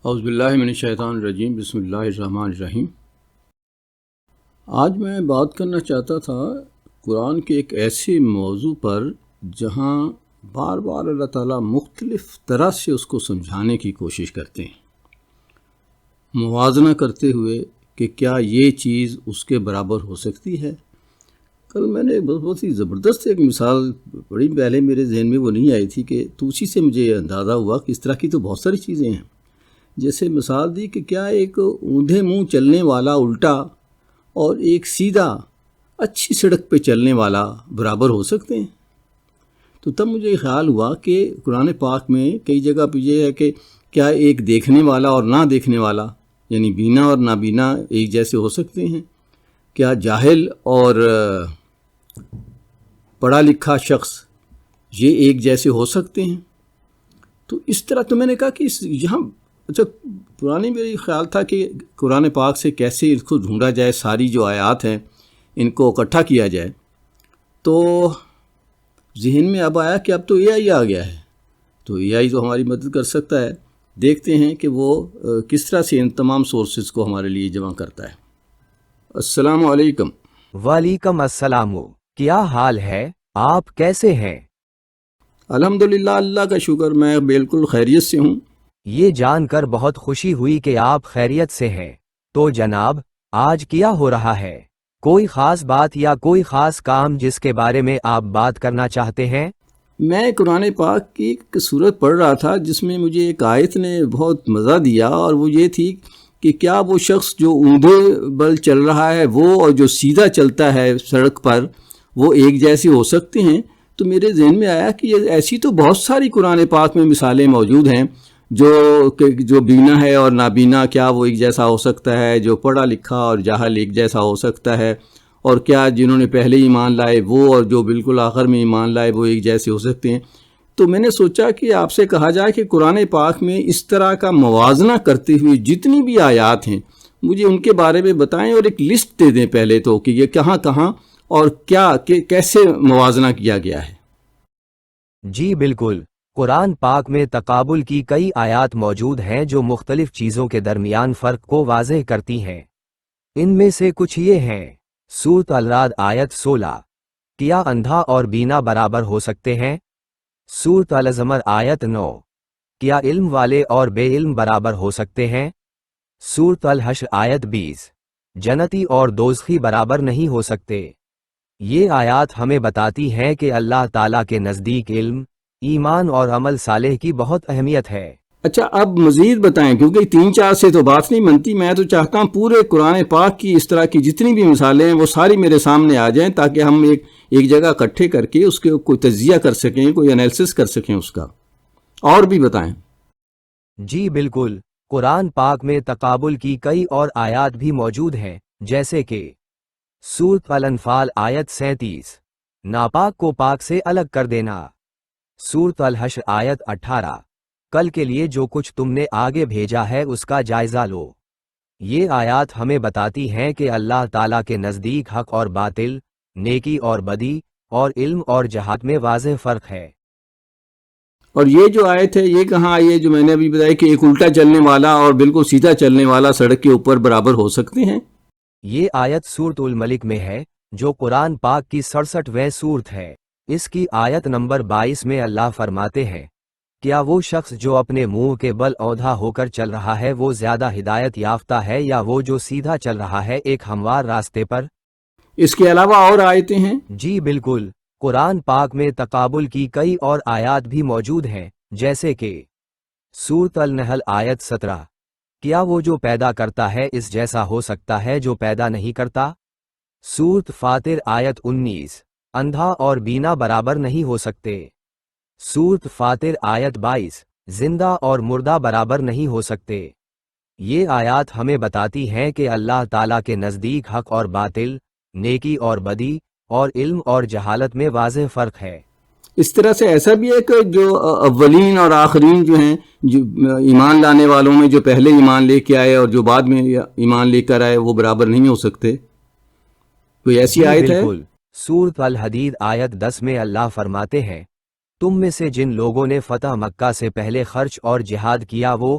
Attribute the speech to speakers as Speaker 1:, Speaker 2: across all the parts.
Speaker 1: اعوذ باللہ من الشیطان الرجیم، بسم اللہ الرحمن الرحیم۔ آج میں بات کرنا چاہتا تھا قرآن کے ایک ایسے موضوع پر جہاں بار بار اللہ تعالیٰ مختلف طرح سے اس کو سمجھانے کی کوشش کرتے ہیں، موازنہ کرتے ہوئے کہ کیا یہ چیز اس کے برابر ہو سکتی ہے۔ کل میں نے بہت ہی زبردست ایک مثال بڑی پہلے میرے ذہن میں وہ نہیں آئی تھی کہ تو اسی سے مجھے یہ اندازہ ہوا کہ اس طرح کی تو بہت ساری چیزیں ہیں۔ جیسے مثال دی کہ کیا ایک اوندھے منہ چلنے والا الٹا اور ایک سیدھا اچھی سڑک پہ چلنے والا برابر ہو سکتے ہیں؟ تو تب مجھے خیال ہوا کہ قرآن پاک میں کئی جگہ پہ یہ ہے کہ کیا ایک دیکھنے والا اور نہ دیکھنے والا، یعنی بینا اور نابینا ایک جیسے ہو سکتے ہیں؟ کیا جاہل اور پڑھا لکھا شخص یہ ایک جیسے ہو سکتے ہیں؟ تو اس طرح تو میں نے کہا کہ یہاں اچھا پرانی میری خیال تھا کہ قرآن پاک سے کیسے اس کو ڈھونڈا جائے، ساری جو آیات ہیں ان کو اکٹھا کیا جائے۔ تو ذہن میں اب آیا کہ اب تو اے آئی آ گیا ہے، تو اے آئی تو ہماری مدد کر سکتا ہے۔ دیکھتے ہیں کہ وہ کس طرح سے ان تمام سورسز کو ہمارے لیے جمع کرتا ہے۔ السلام علیکم۔
Speaker 2: وعلیکم السلام، کیا حال ہے؟ آپ کیسے ہیں؟
Speaker 1: الحمدللہ، اللہ کا شکر، میں بالکل خیریت سے ہوں۔
Speaker 2: یہ جان کر بہت خوشی ہوئی کہ آپ خیریت سے ہیں۔ تو جناب، آج کیا ہو رہا ہے؟ کوئی خاص بات یا کوئی خاص کام جس کے بارے میں آپ بات کرنا چاہتے ہیں؟
Speaker 1: میں قرآن پاک کی ایک صورت پڑھ رہا تھا جس میں مجھے ایک آیت نے بہت مزہ دیا، اور وہ یہ تھی کہ کیا وہ شخص جو اوندھے بل چل رہا ہے وہ اور جو سیدھا چلتا ہے سڑک پر وہ ایک جیسے ہو سکتے ہیں؟ تو میرے ذہن میں آیا کہ ایسی تو بہت ساری قرآن پاک میں مثالیں موجود ہیں جو بینا ہے اور نابینا کیا وہ ایک جیسا ہو سکتا ہے، جو پڑھا لکھا اور جاہل ایک جیسا ہو سکتا ہے، اور کیا جنہوں نے پہلے ایمان لائے وہ اور جو بالکل آخر میں ایمان لائے وہ ایک جیسے ہو سکتے ہیں۔ تو میں نے سوچا کہ آپ سے کہا جائے کہ قرآن پاک میں اس طرح کا موازنہ کرتے ہوئے جتنی بھی آیات ہیں مجھے ان کے بارے میں بتائیں، اور ایک لسٹ دے دیں پہلے تو کہ یہ کہاں کہاں اور کیسے موازنہ کیا گیا ہے۔
Speaker 2: جی بالکل، قرآن پاک میں تقابل کی کئی آیات موجود ہیں جو مختلف چیزوں کے درمیان فرق کو واضح کرتی ہیں۔ ان میں سے کچھ یہ ہیں۔ سورۃ الرعد آیت 16، کیا اندھا اور بینا برابر ہو سکتے ہیں؟ سورۃ الزمر آیت 9، کیا علم والے اور بے علم برابر ہو سکتے ہیں؟ سورۃ الحشر آیت 20، جنتی اور دوزخی برابر نہیں ہو سکتے۔ یہ آیات ہمیں بتاتی ہیں کہ اللہ تعالیٰ کے نزدیک علم، ایمان اور عمل صالح کی بہت اہمیت ہے۔
Speaker 1: اچھا، اب مزید بتائیں، کیونکہ 3-4 سے تو بات نہیں بنتی۔ میں تو چاہتا ہوں پورے قرآن پاک کی اس طرح کی جتنی بھی مثالیں ہیں وہ ساری میرے سامنے آ جائیں تاکہ ہم ایک جگہ اکٹھے کر کے اس کے کوئی تجزیہ کر سکیں، کوئی انالیسس کر سکیں اس کا۔ اور بھی بتائیں۔
Speaker 2: جی بالکل، قرآن پاک میں تقابل کی کئی اور آیات بھی موجود ہیں، جیسے کہ سورۃ الانفال آیت 37، ناپاک کو پاک سے الگ کر دینا۔ سورۃ الحشر آیت 18، کل کے لیے جو کچھ تم نے آگے بھیجا ہے اس کا جائزہ لو۔ یہ آیات ہمیں بتاتی ہیں کہ اللہ تعالیٰ کے نزدیک حق اور باطل، نیکی اور بدی، اور علم اور جہالت میں واضح فرق ہے۔
Speaker 1: اور یہ جو آیت ہے یہ کہاں آئی ہے جو میں نے ابھی بتایا کہ ایک الٹا چلنے والا اور بالکل سیدھا چلنے والا سڑک کے اوپر برابر ہو سکتے ہیں؟
Speaker 2: یہ آیت سورۃ الملک میں ہے، جو قرآن پاک کی 67ویں سورت ہے۔ اس کی آیت نمبر 22 میں اللہ فرماتے ہیں، کیا وہ شخص جو اپنے منہ کے بل اوندھا ہو کر چل رہا ہے وہ زیادہ ہدایت یافتہ ہے یا وہ جو سیدھا چل رہا ہے ایک ہموار راستے پر؟
Speaker 1: اس کے علاوہ اور آیتیں ہیں؟
Speaker 2: جی بالکل، قرآن پاک میں تقابل کی کئی اور آیات بھی موجود ہیں، جیسے کہ سورۃ النحل آیت 17، کیا وہ جو پیدا کرتا ہے اس جیسا ہو سکتا ہے جو پیدا نہیں کرتا؟ سورۃ فاطر آیت 19، اندھا اور بینا برابر نہیں ہو سکتے۔ سورۃ فاطر آیت 22، زندہ اور مردہ برابر نہیں ہو سکتے۔ یہ آیات ہمیں بتاتی ہیں کہ اللہ تعالیٰ کے نزدیک حق اور باطل، نیکی اور بدی، اور علم اور جہالت میں واضح فرق ہے۔
Speaker 1: اس طرح سے ایسا بھی ہے کہ جو اولین اور آخرین جو ہیں، جو ایمان لانے والوں میں جو پہلے ایمان لے کے آئے اور جو بعد میں ایمان لے کر آئے وہ برابر نہیں ہو سکتے؟ کوئی ایسی آیت ہے؟
Speaker 2: بالکل، سورۃ الحدید آیت 10 میں اللہ فرماتے ہیں، تم میں سے جن لوگوں نے فتح مکہ سے پہلے خرچ اور جہاد کیا وہ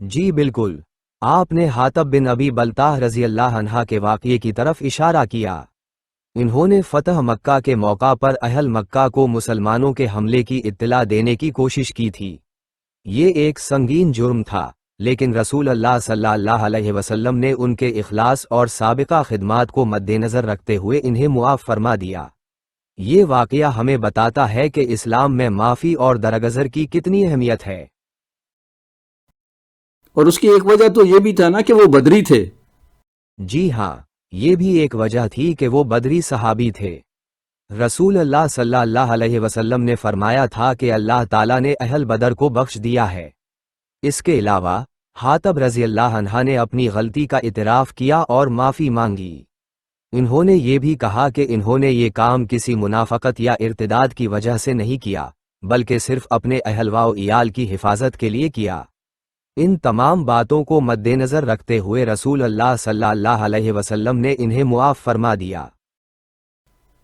Speaker 2: جی بالکل، آپ نے حاتب بن ابی بلتاہ رضی اللہ عنہ کے واقعے کی طرف اشارہ کیا۔ انہوں نے فتح مکہ کے موقع پر اہل مکہ کو مسلمانوں کے حملے کی اطلاع دینے کی کوشش کی تھی۔ یہ ایک سنگین جرم تھا، لیکن رسول اللہ صلی اللہ علیہ وسلم نے ان کے اخلاص اور سابقہ خدمات کو مد نظر رکھتے ہوئے انہیں معاف فرما دیا۔ یہ واقعہ ہمیں بتاتا ہے کہ اسلام میں معافی اور درگزر کی کتنی اہمیت ہے۔
Speaker 1: اور اس کی ایک وجہ تو یہ بھی تھا نا کہ وہ بدری تھے۔
Speaker 2: جی ہاں، یہ بھی ایک وجہ تھی کہ وہ بدری صحابی تھے۔ رسول اللہ صلی اللہ علیہ وسلم نے فرمایا تھا کہ اللہ تعالیٰ نے اہل بدر کو بخش دیا ہے۔ اس کے علاوہ حاتب رضی اللہ عنہ نے اپنی غلطی کا اعتراف کیا اور معافی مانگی۔ انہوں نے یہ بھی کہا کہ انہوں نے یہ کام کسی منافقت یا ارتداد کی وجہ سے نہیں کیا، بلکہ صرف اپنے اہل و عیال کی حفاظت کے لیے کیا۔ ان تمام باتوں کو مد نظر رکھتے ہوئے رسول اللہ صلی اللہ علیہ وسلم نے انہیں معاف فرما دیا۔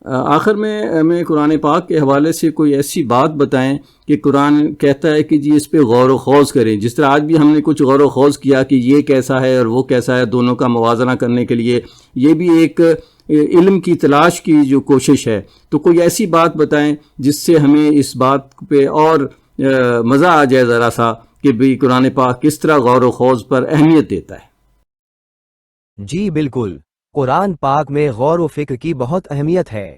Speaker 1: آخر میں ہمیں قرآن پاک کے حوالے سے کوئی ایسی بات بتائیں کہ قرآن کہتا ہے کہ جی اس پہ غور و خوض کریں، جس طرح آج بھی ہم نے کچھ غور و خوض کیا کہ یہ کیسا ہے اور وہ کیسا ہے، دونوں کا موازنہ کرنے کے لیے یہ بھی ایک علم کی تلاش کی جو کوشش ہے۔ تو کوئی ایسی بات بتائیں جس سے ہمیں اس بات پہ اور مزہ آ جائے ذرا سا کہ بھی قرآن پاک کس طرح غور و خوض پر اہمیت دیتا ہے۔
Speaker 2: جی بالکل، قرآن پاک میں غور و فکر کی بہت اہمیت ہے۔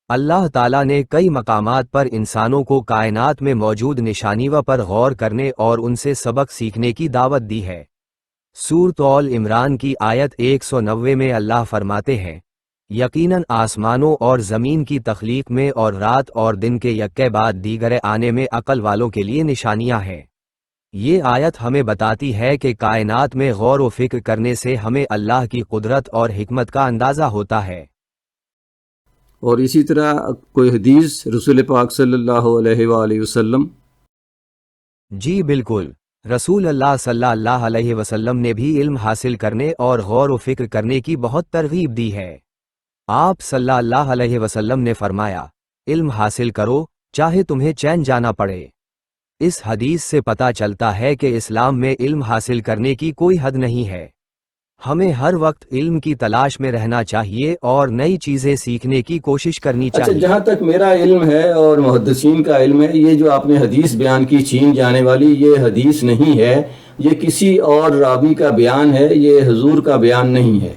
Speaker 2: اللہ تعالیٰ نے کئی مقامات پر انسانوں کو کائنات میں موجود نشانیوں پر غور کرنے اور ان سے سبق سیکھنے کی دعوت دی ہے۔ سورۃ آل عمران کی آیت 190 میں اللہ فرماتے ہیں، یقیناً آسمانوں اور زمین کی تخلیق میں اور رات اور دن کے یکے بعد دیگرے آنے میں عقل والوں کے لیے نشانیاں ہیں۔ یہ آیت ہمیں بتاتی ہے کہ کائنات میں غور و فکر کرنے سے ہمیں اللہ کی قدرت اور حکمت کا اندازہ ہوتا ہے۔
Speaker 1: اور اسی طرح کوئی حدیث رسول پاک صلی اللہ علیہ وآلہ وسلم؟
Speaker 2: جی بالکل، رسول اللہ صلی اللہ علیہ وسلم نے بھی علم حاصل کرنے اور غور و فکر کرنے کی بہت ترغیب دی ہے۔ آپ صلی اللہ علیہ وسلم نے فرمایا، علم حاصل کرو چاہے تمہیں چین جانا پڑے۔ اس حدیث سے پتہ چلتا ہے کہ اسلام میں علم حاصل کرنے کی کوئی حد نہیں ہے۔ ہمیں ہر وقت علم کی تلاش میں رہنا چاہیے اور نئی چیزیں سیکھنے کی کوشش کرنی چاہیے۔
Speaker 1: جہاں تک میرا علم ہے اور محدثین کا علم ہے، یہ جو آپ نے حدیث بیان کی چین جانے والی، یہ حدیث نہیں ہے، یہ کسی اور راوی کا بیان ہے، یہ حضور کا بیان نہیں ہے۔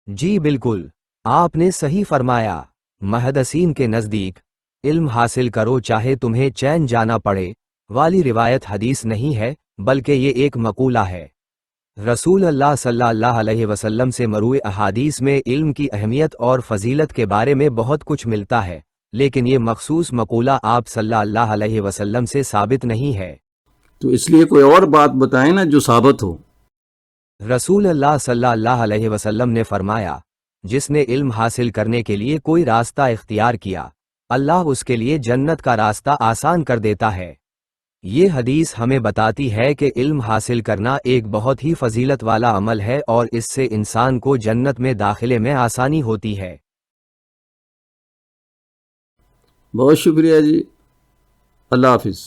Speaker 2: جی بالکل، آپ نے صحیح فرمایا۔ محدثین کے نزدیک علم حاصل کرو چاہے تمہیں چین جانا پڑے والی روایت حدیث نہیں ہے، بلکہ یہ ایک مقولہ ہے۔ رسول اللہ صلی اللہ علیہ وسلم سے مروی احادیث میں علم کی اہمیت اور فضیلت کے بارے میں بہت کچھ ملتا ہے، لیکن یہ مخصوص مقولہ آپ صلی اللہ علیہ وسلم سے ثابت نہیں ہے۔
Speaker 1: تو اس لیے کوئی اور بات بتائیں نا جو ثابت ہو۔
Speaker 2: رسول اللہ صلی اللہ علیہ وسلم نے فرمایا، جس نے علم حاصل کرنے کے لیے کوئی راستہ اختیار کیا، اللہ اس کے لیے جنت کا راستہ آسان کر دیتا ہے۔ یہ حدیث ہمیں بتاتی ہے کہ علم حاصل کرنا ایک بہت ہی فضیلت والا عمل ہے اور اس سے انسان کو جنت میں داخلے میں آسانی ہوتی ہے۔
Speaker 1: بہت شکریہ جی، اللہ حافظ۔